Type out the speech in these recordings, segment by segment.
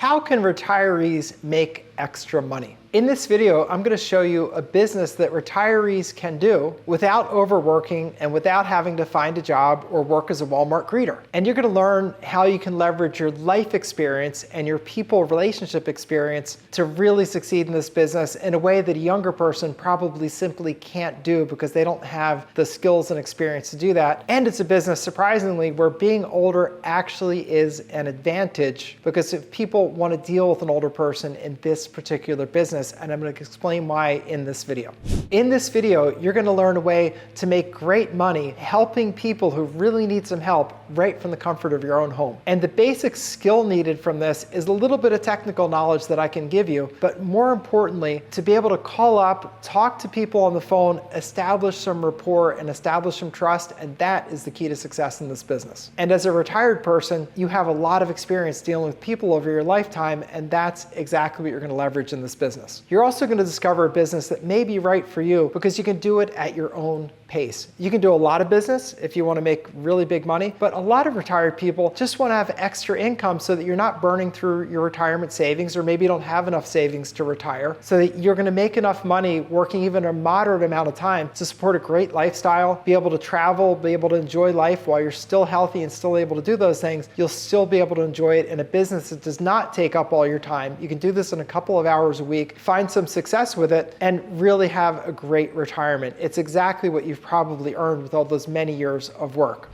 How can retirees make extra money? In this video, I'm going to show you a business that retirees can do without overworking and without having to find a job or work as a Walmart greeter. And you're going to learn how you can leverage your life experience and your people relationship experience to really succeed in this business in a way that a younger person probably simply can't do because they don't have the skills and experience to do that. And it's a business, surprisingly, where being older actually is an advantage, because if people want to deal with an older person in this particular business, and I'm going to explain why in this video. In this video, you're going to learn a way to make great money helping people who really need some help right from the comfort of your own home. And the basic skill needed from this is a little bit of technical knowledge that I can give you, but more importantly, to be able to call up, talk to people on the phone, establish some rapport and establish some trust, and that is the key to success in this business. And as a retired person, you have a lot of experience dealing with people over your lifetime, and that's exactly what you're going to leverage in this business. You're also going to discover a business that may be right for you because you can do it at your own pace. You can do a lot of business if you want to make really big money, but a lot of retired people just want to have extra income so that you're not burning through your retirement savings, or maybe you don't have enough savings to retire, so that you're going to make enough money working even a moderate amount of time to support a great lifestyle, be able to travel, be able to enjoy life while you're still healthy and still able to do those things. You'll still be able to enjoy it in a business that does not take up all your time. You can do this in a couple of hours a week, find some success with it, and really have a great retirement. It's exactly what you've probably earned with all those many years of work.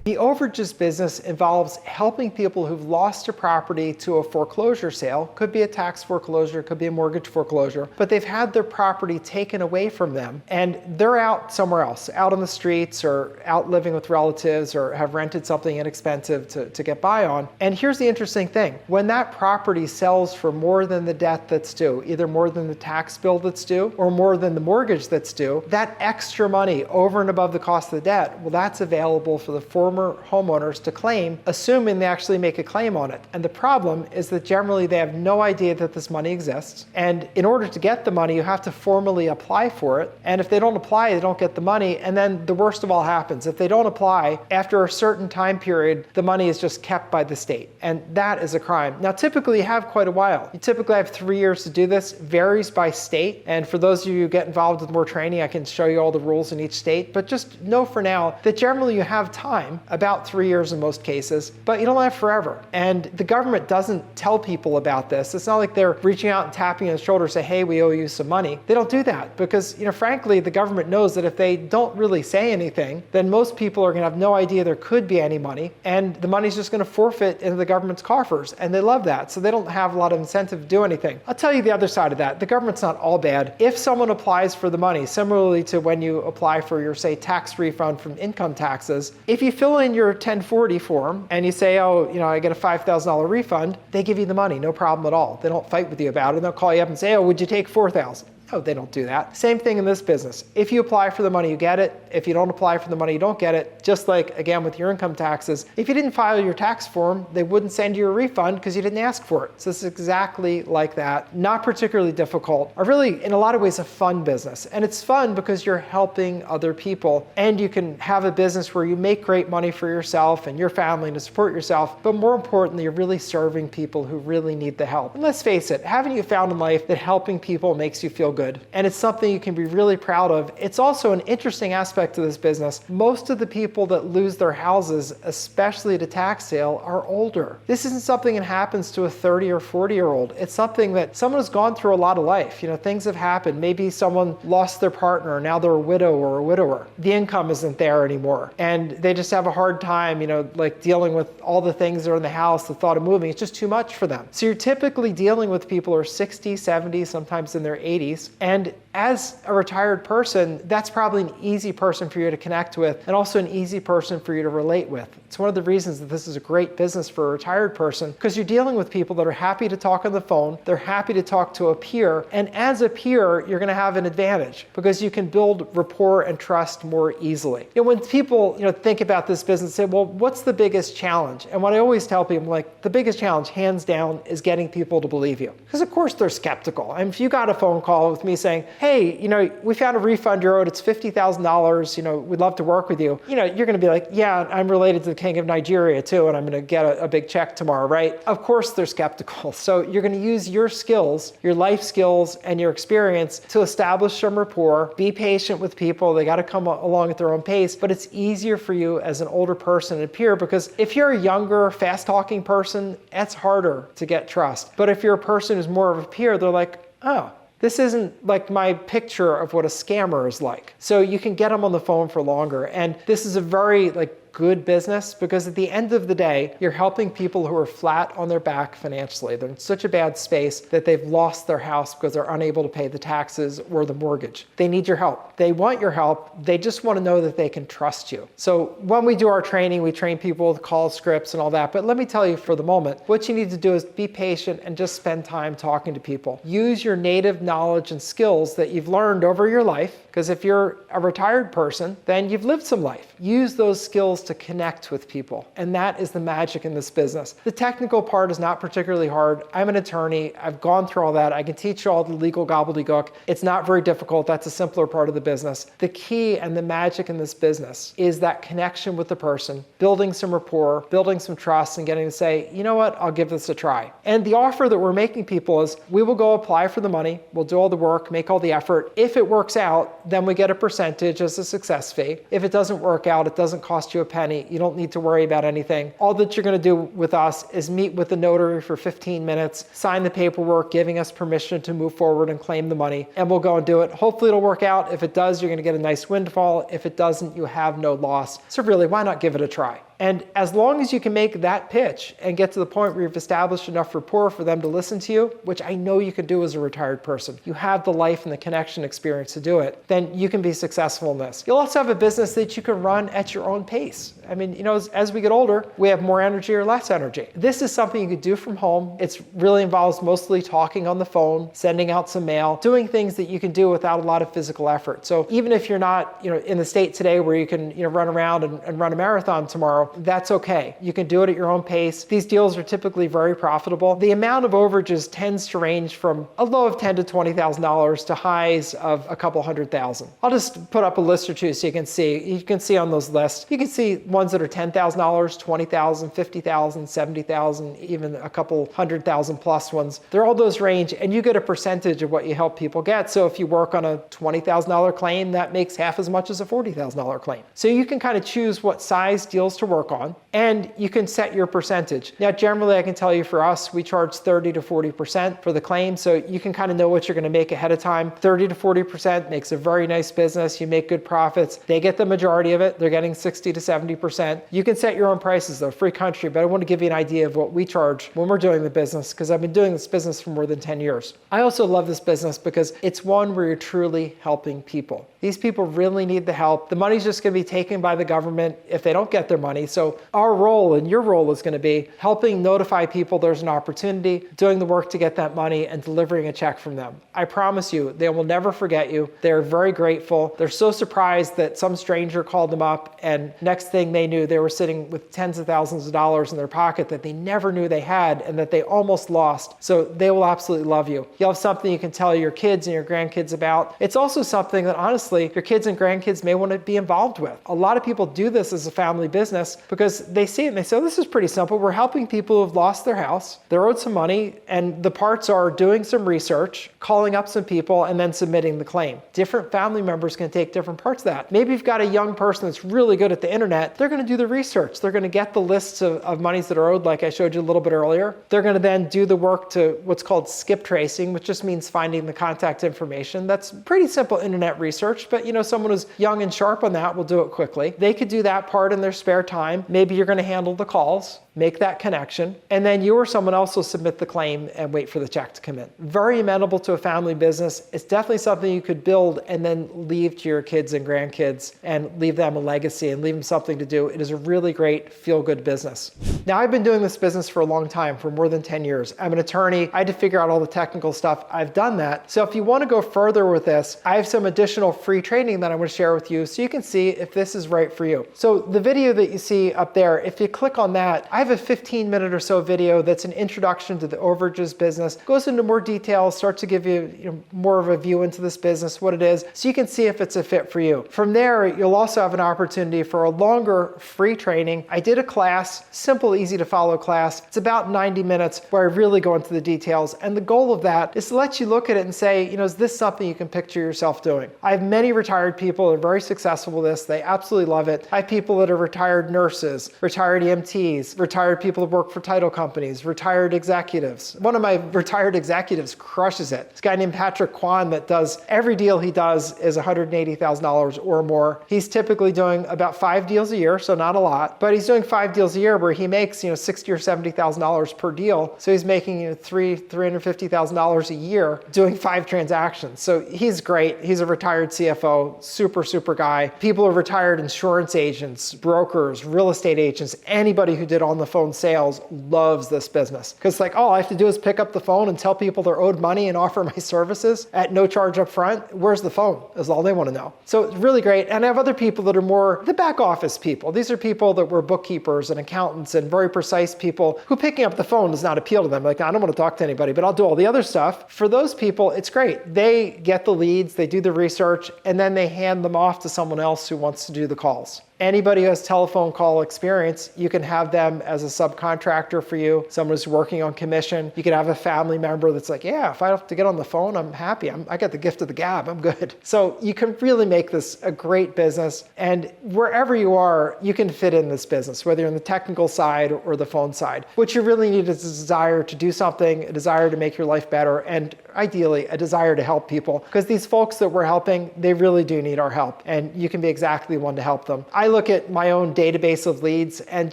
The overages business involves helping people who've lost a property to a foreclosure sale. Could be a tax foreclosure, could be a mortgage foreclosure, but they've had their property taken away from them and they're out somewhere else, out on the streets or out living with relatives, or have rented something inexpensive to get by on. And here's the interesting thing. When that property sells for more than the debt that's due, either more than the tax bill that's due or more than the mortgage that's due, that extra money over and above the cost of the debt, well, that's available for the former homeowners to claim, assuming they actually make a claim on it. And the problem is that generally they have no idea that this money exists. And in order to get the money, you have to formally apply for it. And if they don't apply, they don't get the money. And then the worst of all happens. If they don't apply, after a certain time period, the money is just kept by the state. And that is a crime. Now, typically you have quite a while. You typically have 3 years to do this. Varies by state. And for those of you who get involved with more training, I can show you all the rules in each state. But just know for now that generally you have time, about 3 years in most cases, but you don't have forever. And the government doesn't tell people about this. It's not like they're reaching out and tapping on the shoulder and say, hey, we owe you some money. They don't do that because, frankly, the government knows that if they don't really say anything, then most people are going to have no idea there could be any money, and the money's just going to forfeit into the government's coffers, and they love that. So they don't have a lot of incentive to do anything. I'll tell you the other side of that. The government's not all bad. If someone applies for the money, similarly to when you apply for your, say, tax refund from income taxes, if you fill in your 1040 form and you say, oh, I get a $5,000 refund, they give you the money, no problem at all. They don't fight with you about it. They'll call you up and say, oh, would you take $4,000? No, they don't do that. Same thing in this business. If you apply for the money, you get it. If you don't apply for the money, you don't get it. Just like, again, with your income taxes, if you didn't file your tax form, they wouldn't send you a refund because you didn't ask for it. So it's exactly like that. Not particularly difficult, or really, in a lot of ways, a fun business. And it's fun because you're helping other people, and you can have a business where you make great money for yourself and your family to support yourself. But more importantly, you're really serving people who really need the help. And let's face it, haven't you found in life that helping people makes you feel good? And it's something you can be really proud of. It's also an interesting aspect to this business. Most of the people that lose their houses, especially at a tax sale, are older. This isn't something that happens to a 30 or 40-year-old. It's something that someone has gone through a lot of life. Things have happened. Maybe someone lost their partner, now they're a widow or a widower. The income isn't there anymore. And they just have a hard time, like dealing with all the things that are in the house, the thought of moving. It's just too much for them. So you're typically dealing with people who are 60, 70, sometimes in their 80s. And as a retired person, that's probably an easy person for you to connect with, and also an easy person for you to relate with. It's one of the reasons that this is a great business for a retired person, because you're dealing with people that are happy to talk on the phone, they're happy to talk to a peer, and as a peer, you're going to have an advantage because you can build rapport and trust more easily. When people think about this business, say, well, what's the biggest challenge? And what I always tell people, the biggest challenge, hands down, is getting people to believe you. Because of course they're skeptical. And if you got a phone call with me saying, hey, hey, we found a refund you're owed, it's $50,000, we'd love to work with you. You're going to be like, yeah, I'm related to the king of Nigeria too, and I'm going to get a big check tomorrow, right? Of course they're skeptical. So you're going to use your skills, your life skills, and your experience to establish some rapport. Be patient with people. They got to come along at their own pace, but it's easier for you as an older person and peer, because if you're a younger, fast-talking person, it's harder to get trust. But if you're a person who's more of a peer, they're like, oh, this isn't like my picture of what a scammer is like. So you can get them on the phone for longer. And this is a very good business, because at the end of the day, you're helping people who are flat on their back financially. They're in such a bad space that they've lost their house because they're unable to pay the taxes or the mortgage. They need your help. They want your help. They just want to know that they can trust you. So when we do our training, we train people with call scripts and all that. But let me tell you for the moment, what you need to do is be patient and just spend time talking to people. Use your native knowledge and skills that you've learned over your life, because if you're a retired person, then you've lived some life. Use those skills to connect with people. And that is the magic in this business. The technical part is not particularly hard. I'm an attorney. I've gone through all that. I can teach you all the legal gobbledygook. It's not very difficult. That's a simpler part of the business. The key and the magic in this business is that connection with the person, building some rapport, building some trust, and getting to say, you know what, I'll give this a try. And the offer that we're making people is, we will go apply for the money. We'll do all the work, make all the effort. If it works out, then we get a percentage as a success fee. If it doesn't work out, it doesn't cost you a penny. You don't need to worry about anything. All that you're going to do with us is meet with the notary for 15 minutes, sign the paperwork, giving us permission to move forward and claim the money, and we'll go and do it. Hopefully it'll work out. If it does, you're going to get a nice windfall. If it doesn't, you have no loss. So really, why not give it a try? And as long as you can make that pitch and get to the point where you've established enough rapport for them to listen to you, which I know you can do as a retired person, you have the life and the connection experience to do it, then you can be successful in this. You'll also have a business that you can run at your own pace. I mean, as we get older, we have more energy or less energy. This is something you could do from home. It really involves mostly talking on the phone, sending out some mail, doing things that you can do without a lot of physical effort. So even if you're not, in the state today where you can, run around and run a marathon tomorrow, that's okay. You can do it at your own pace. These deals are typically very profitable. The amount of overages tends to range from a low of $10,000 to $20,000 to highs of a couple $100,000. I'll just put up a list or two so you can see. You can see on those lists. You can see ones that are $10,000, $20,000, $50,000, $70,000, even a couple $100,000 plus ones. They're all those range, and you get a percentage of what you help people get. So if you work on a $20,000 claim, that makes half as much as a $40,000 claim. So you can kind of choose what size deals to work on, and you can set your percentage. Now, generally, I can tell you for us, we charge 30 to 40% for the claim, so you can kind of know what you're going to make ahead of time. 30 to 40% makes a very nice business. You make good profits. They get the majority of it. They're getting 60 to 70%. You can set your own prices, though, free country, but I want to give you an idea of what we charge when we're doing the business, because I've been doing this business for more than 10 years. I also love this business because it's one where you're truly helping people. These people really need the help. The money's just going to be taken by the government if they don't get their money. So our role and your role is going to be helping notify people there's an opportunity, doing the work to get that money, and delivering a check from them. I promise you, they will never forget you. They're very grateful. They're so surprised that some stranger called them up, and next thing they knew, they were sitting with tens of thousands of dollars in their pocket that they never knew they had and that they almost lost. So they will absolutely love you. You'll have something you can tell your kids and your grandkids about. It's also something that honestly, your kids and grandkids may want to be involved with. A lot of people do this as a family business because they see it and they say, oh, this is pretty simple. We're helping people who've lost their house. They're owed some money, and the parts are doing some research, calling up some people, and then submitting the claim. Different family members can take different parts of that. Maybe you've got a young person that's really good at the internet. They're going to do the research. They're going to get the lists of monies that are owed, like I showed you a little bit earlier. They're going to then do the work to what's called skip tracing, which just means finding the contact information. That's pretty simple internet research, but someone who's young and sharp on that will do it quickly. They could do that part in their spare time. Maybe you're going to handle the calls, make that connection, and then you or someone else will submit the claim and wait for the check to come in. Very amenable to a family business. It's definitely something you could build and then leave to your kids and grandkids and leave them a legacy and leave them something to do. It is a really great feel-good business. Now, I've been doing this business for a long time, for more than 10 years. I'm an attorney. I had to figure out all the technical stuff. I've done that. So if you want to go further with this, I have some additional free training that I want to share with you so you can see if this is right for you. So the video that you see up there, if you click on that, I have have a 15-minute or so video that's an introduction to the Overages business, goes into more detail, starts to give you, more of a view into this business, what it is, so you can see if it's a fit for you. From there, you'll also have an opportunity for a longer free training. I did a class, simple, easy to follow class. It's about 90 minutes where I really go into the details. And the goal of that is to let you look at it and say, is this something you can picture yourself doing? I have many retired people that are very successful with this. They absolutely love it. I have people that are retired nurses, retired EMTs, retired people that work for title companies, retired executives. One of my retired executives crushes it. This guy named Patrick Kwan that does, every deal he does is $180,000 or more. He's typically doing about 5 deals a year, so not a lot, but he's doing 5 deals a year where he makes, $60,000 or $70,000 per deal. So he's making, $350,000 a year doing 5 transactions. So he's great. He's a retired CFO, super, super guy. People are retired insurance agents, brokers, real estate agents, anybody who did on the phone sales loves this business. Because it's like, all I have to do is pick up the phone and tell people they're owed money and offer my services at no charge up front. Where's the phone? Is all they want to know. So it's really great. And I have other people that are more the back office people. These are people that were bookkeepers and accountants and very precise people who picking up the phone does not appeal to them. Like, I don't want to talk to anybody, but I'll do all the other stuff. For those people, it's great. They get the leads, they do the research, and then they hand them off to someone else who wants to do the calls. Anybody who has telephone call experience, you can have them as a subcontractor for you, someone who's working on commission. You could have a family member that's like, yeah, if I have to get on the phone, I'm happy. I got the gift of the gab, I'm good. So you can really make this a great business. And wherever you are, you can fit in this business, whether you're on the technical side or the phone side. What you really need is a desire to do something, a desire to make your life better, and ideally a desire to help people. Because these folks that we're helping, they really do need our help. And you can be exactly one to help them. I look at my own database of leads, and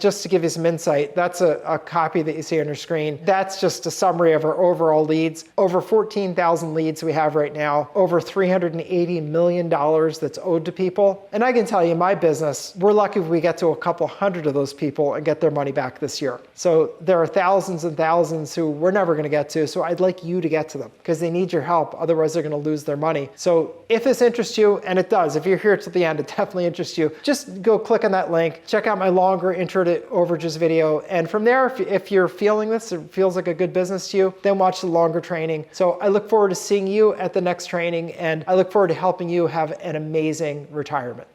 just to give you some insight, that's a copy that you see on your screen. That's just a summary of our overall leads. Over 14,000 leads we have right now, over $380 million that's owed to people. And I can tell you, my business, we're lucky if we get to a couple hundred of those people and get their money back this year. So there are thousands and thousands who we're never going to get to. So I'd like you to get to them because they need your help. Otherwise, they're going to lose their money. So if this interests you, and it does, if you're here till the end, it definitely interests you, just go click on that link, check out my longer intro to Overages video. And from there, if you're feeling this, it feels like a good business to you, then watch the longer training. So I look forward to seeing you at the next training, and I look forward to helping you have an amazing retirement.